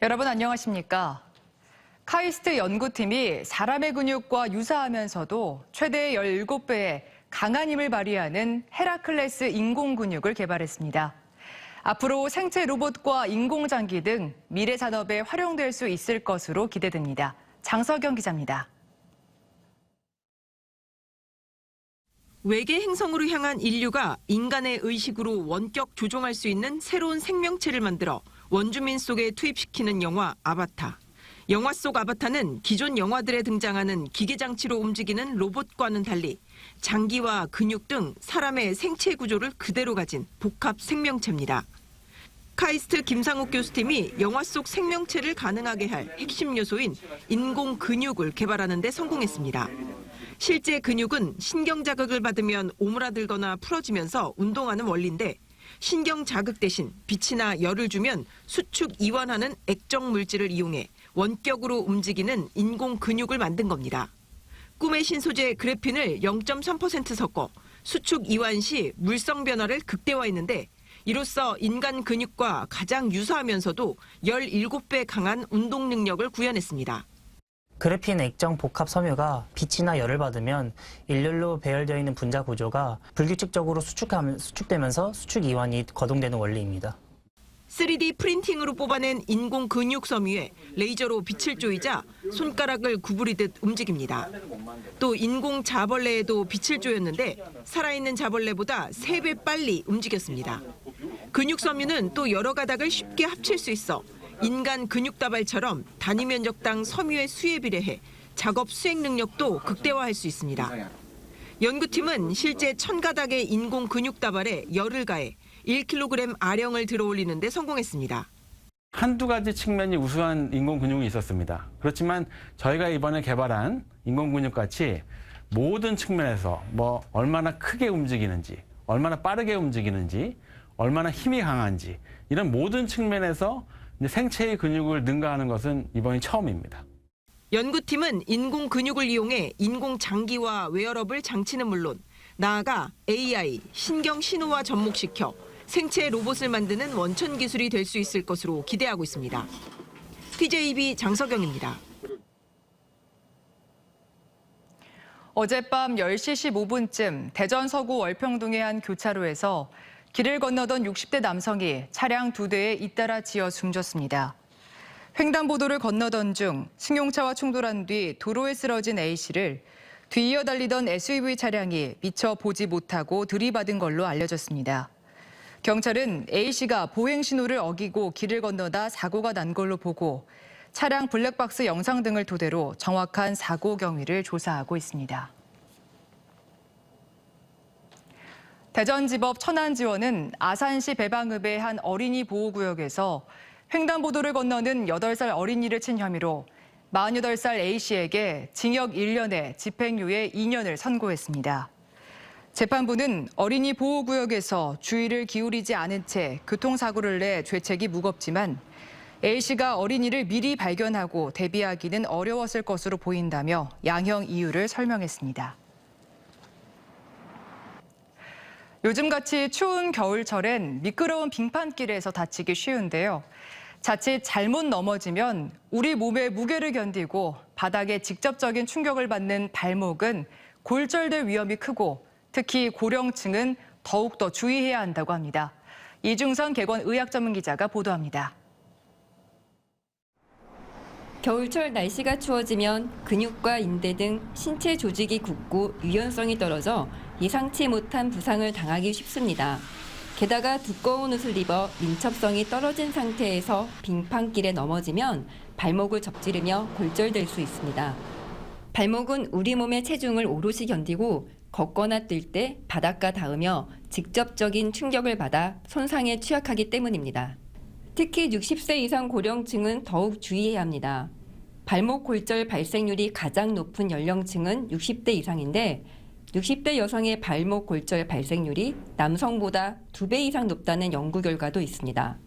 여러분 안녕하십니까? 카이스트 연구팀이 사람의 근육과 유사하면서도 최대 17배의 강한 힘을 발휘하는 헤라클레스 인공 근육을 개발했습니다. 앞으로 생체 로봇과 인공장기 등 미래 산업에 활용될 수 있을 것으로 기대됩니다. 장석영 기자입니다. 외계 행성으로 향한 인류가 인간의 의식으로 원격 조종할 수 있는 새로운 생명체를 만들어 원주민 속에 투입시키는 영화 아바타. 영화 속 아바타는 기존 영화들에 등장하는 기계장치로 움직이는 로봇과는 달리 장기와 근육 등 사람의 생체 구조를 그대로 가진 복합 생명체입니다. 카이스트 김상욱 교수팀이 영화 속 생명체를 가능하게 할 핵심 요소인 인공 근육을 개발하는 데 성공했습니다. 실제 근육은 신경 자극을 받으면 오므라들거나 풀어지면서 운동하는 원리인데 신경 자극 대신 빛이나 열을 주면 수축 이완하는 액정 물질을 이용해 원격으로 움직이는 인공 근육을 만든 겁니다. 꿈의 신소재 그래핀을 0.3% 섞어 수축 이완 시 물성 변화를 극대화했는데 이로써 인간 근육과 가장 유사하면서도 17배 강한 운동 능력을 구현했습니다. 그래핀 액정 복합 섬유가 빛이나 열을 받으면 일렬로 배열되어 있는 분자 구조가 불규칙적으로 수축되면서 수축 이완이 거동되는 원리입니다. 3D 프린팅으로 뽑아낸 인공 근육 섬유에 레이저로 빛을 조이자 손가락을 구부리듯 움직입니다. 또 인공 자벌레에도 빛을 조였는데 살아있는 자벌레보다 3배 빨리 움직였습니다. 근육 섬유는 또 여러 가닥을 쉽게 합칠 수 있어 인간 근육 다발처럼 단위 면적당 섬유의 수에 비례해 작업 수행 능력도 극대화할 수 있습니다. 연구팀은 실제 1000가닥의 인공 근육 다발에 열을 가해 1kg 아령을 들어올리는 데 성공했습니다. 한두 가지 측면이 우수한 인공 근육이 있었습니다. 그렇지만 저희가 이번에 개발한 인공 근육같이 모든 측면에서 얼마나 크게 움직이는지, 얼마나 빠르게 움직이는지, 얼마나 힘이 강한지 이런 모든 측면에서 생체의 근육을 능가하는 것은 이번이 처음입니다. 연구팀은 인공 근육을 이용해 인공 장기와 웨어러블 장치는 물론 나아가 AI, 신경 신호와 접목시켜 생체 로봇을 만드는 원천 기술이 될 수 있을 것으로 기대하고 있습니다. TJB 장석영입니다. 어젯밤 10시 15분쯤 대전 서구 월평동의 한 교차로에서 길을 건너던 60대 남성이 차량 2대에 잇따라 지어 숨졌습니다. 횡단보도를 건너던 중 승용차와 충돌한 뒤 도로에 쓰러진 A씨를 뒤이어 달리던 SUV 차량이 미처 보지 못하고 들이받은 걸로 알려졌습니다. 경찰은 A씨가 보행 신호를 어기고 길을 건너다 사고가 난 걸로 보고 차량 블랙박스 영상 등을 토대로 정확한 사고 경위를 조사하고 있습니다. 대전지법 천안지원은 아산시 배방읍의 한 어린이 보호구역에서 횡단보도를 건너는 8살 어린이를 친 혐의로 48살 A씨에게 징역 1년에 집행유예 2년을 선고했습니다. 재판부는 어린이 보호구역에서 주의를 기울이지 않은 채 교통사고를 내 죄책이 무겁지만 A씨가 어린이를 미리 발견하고 대비하기는 어려웠을 것으로 보인다며 양형 이유를 설명했습니다. 요즘같이 추운 겨울철엔 미끄러운 빙판길에서 다치기 쉬운데요. 자칫 잘못 넘어지면 우리 몸의 무게를 견디고 바닥에 직접적인 충격을 받는 발목은 골절될 위험이 크고 특히 고령층은 더욱더 주의해야 한다고 합니다. 이중선 개건 의학 전문 기자가 보도합니다. 겨울철 날씨가 추워지면 근육과 인대 등 신체 조직이 굳고 유연성이 떨어져 예상치 못한 부상을 당하기 쉽습니다. 게다가 두꺼운 옷을 입어 민첩성이 떨어진 상태에서 빙판길에 넘어지면 발목을 접지르며 골절될 수 있습니다. 발목은 우리 몸의 체중을 오롯이 견디고 걷거나 뛸 때 바닥과 닿으며 직접적인 충격을 받아 손상에 취약하기 때문입니다. 특히 60세 이상 고령층은 더욱 주의해야 합니다. 발목 골절 발생률이 가장 높은 연령층은 60대 이상인데 60대 여성의 발목 골절 발생률이 남성보다 2배 이상 높다는 연구 결과도 있습니다.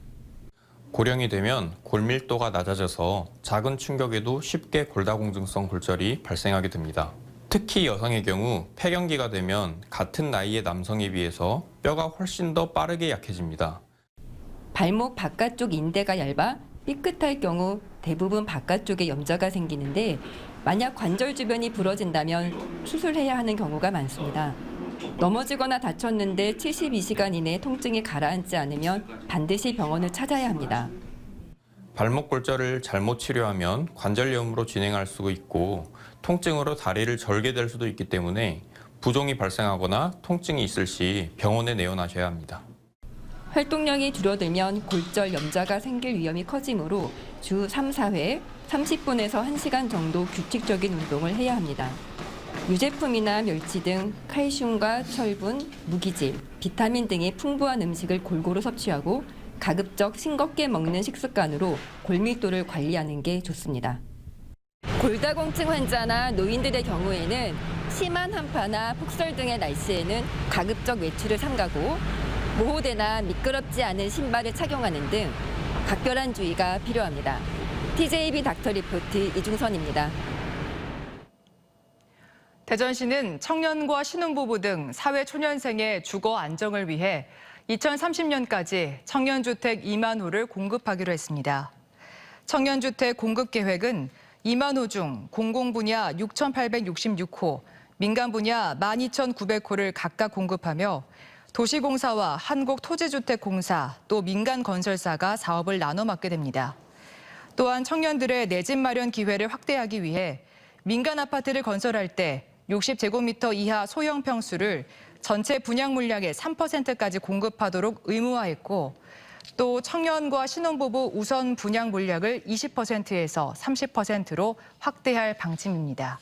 고령이 되면 골밀도가 낮아져서 작은 충격에도 쉽게 골다공증성 골절이 발생하게 됩니다. 특히 여성의 경우 폐경기가 되면 같은 나이의 남성에 비해서 뼈가 훨씬 더 빠르게 약해집니다. 발목 바깥쪽 인대가 얇아 삐끗할 경우 대부분 바깥쪽에 염자가 생기는데 만약 관절 주변이 부러진다면 수술해야 하는 경우가 많습니다. 넘어지거나 다쳤는데 72시간 이내에 통증이 가라앉지 않으면 반드시 병원을 찾아야 합니다. 발목 골절을 잘못 치료하면 관절염으로 진행할 수 있고 통증으로 다리를 절게 될 수도 있기 때문에 부종이 발생하거나 통증이 있을 시 병원에 내원하셔야 합니다. 활동량이 줄어들면 골절 염자가 생길 위험이 커지므로 주 3, 4회 30분에서 1시간 정도 규칙적인 운동을 해야 합니다. 유제품이나 멸치 등 칼슘과 철분, 무기질, 비타민 등의 풍부한 음식을 골고루 섭취하고 가급적 싱겁게 먹는 식습관으로 골밀도를 관리하는 게 좋습니다. 골다공증 환자나 노인들의 경우에는 심한 한파나 폭설 등의 날씨에는 가급적 외출을 삼가고 보호대나 미끄럽지 않은 신발을 착용하는 등 각별한 주의가 필요합니다. TJB 닥터 리포트 이중선입니다. 대전시는 청년과 신혼부부 등 사회초년생의 주거 안정을 위해 2030년까지 청년주택 2만 호를 공급하기로 했습니다. 청년주택 공급 계획은 2만 호 중 공공분야 6,866호, 민간분야 12,900호를 각각 공급하며 도시공사와 한국토지주택공사 또 민간건설사가 사업을 나눠 맡게 됩니다. 또한 청년들의 내 집 마련 기회를 확대하기 위해 민간 아파트를 건설할 때 60제곱미터 이하 소형 평수를 전체 분양 물량의 3%까지 공급하도록 의무화했고 또 청년과 신혼부부 우선 분양 물량을 20%에서 30%로 확대할 방침입니다.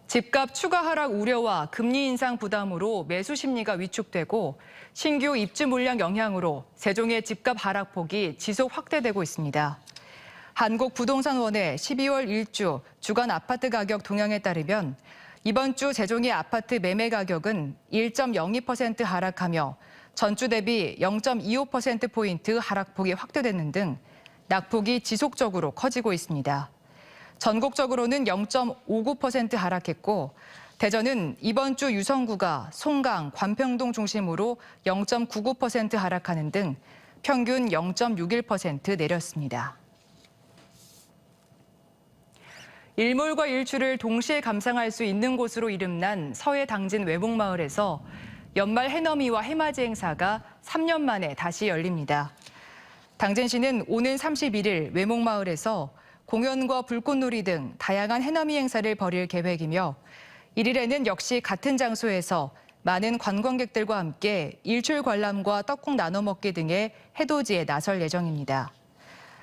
집값 추가 하락 우려와 금리 인상 부담으로 매수 심리가 위축되고 신규 입주 물량 영향으로 세종의 집값 하락폭이 지속 확대되고 있습니다. 한국부동산원의 12월 1주 주간 아파트 가격 동향에 따르면 이번 주 세종의 아파트 매매 가격은 1.02% 하락하며 전주 대비 0.25%포인트 하락폭이 확대되는 등 낙폭이 지속적으로 커지고 있습니다. 전국적으로는 0.59% 하락했고 대전은 이번 주 유성구가 송강, 관평동 중심으로 0.99% 하락하는 등 평균 0.61% 내렸습니다. 일몰과 일출을 동시에 감상할 수 있는 곳으로 이름난 서해 당진 외목마을에서 연말 해넘이와 해맞이 행사가 3년 만에 다시 열립니다. 당진시는 오는 31일 외목마을에서 공연과 불꽃놀이 등 다양한 해넘이 행사를 벌일 계획이며 1일에는 역시 같은 장소에서 많은 관광객들과 함께 일출 관람과 떡국 나눠 먹기 등의 해돋이에 나설 예정입니다.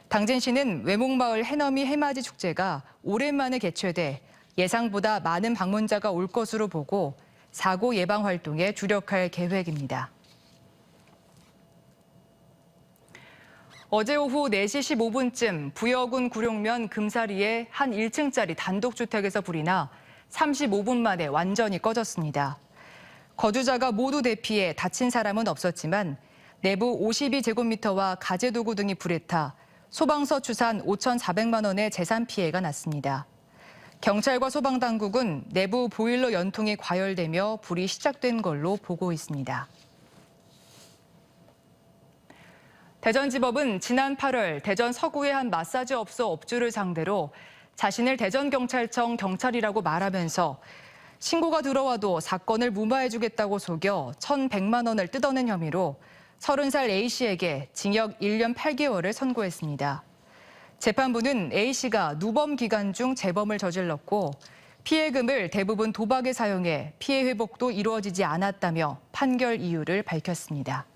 당진시는 외목마을 해넘이 해맞이 축제가 오랜만에 개최돼 예상보다 많은 방문자가 올 것으로 보고 사고 예방 활동에 주력할 계획입니다. 어제 오후 4시 15분쯤 부여군 구룡면 금사리의 한 1층짜리 단독주택에서 불이 나 35분 만에 완전히 꺼졌습니다. 거주자가 모두 대피해 다친 사람은 없었지만 내부 52제곱미터와 가재도구 등이 불에 타 소방서 추산 5,400만 원의 재산 피해가 났습니다. 경찰과 소방당국은 내부 보일러 연통이 과열되며 불이 시작된 걸로 보고 있습니다. 대전지법은 지난 8월 대전 서구의 한 마사지 업소 업주를 상대로 자신을 대전경찰청 경찰이라고 말하면서 신고가 들어와도 사건을 무마해주겠다고 속여 1,100만 원을 뜯어낸 혐의로 30살 A씨에게 징역 1년 8개월을 선고했습니다. 재판부는 A씨가 누범 기간 중 재범을 저질렀고 피해금을 대부분 도박에 사용해 피해 회복도 이루어지지 않았다며 판결 이유를 밝혔습니다.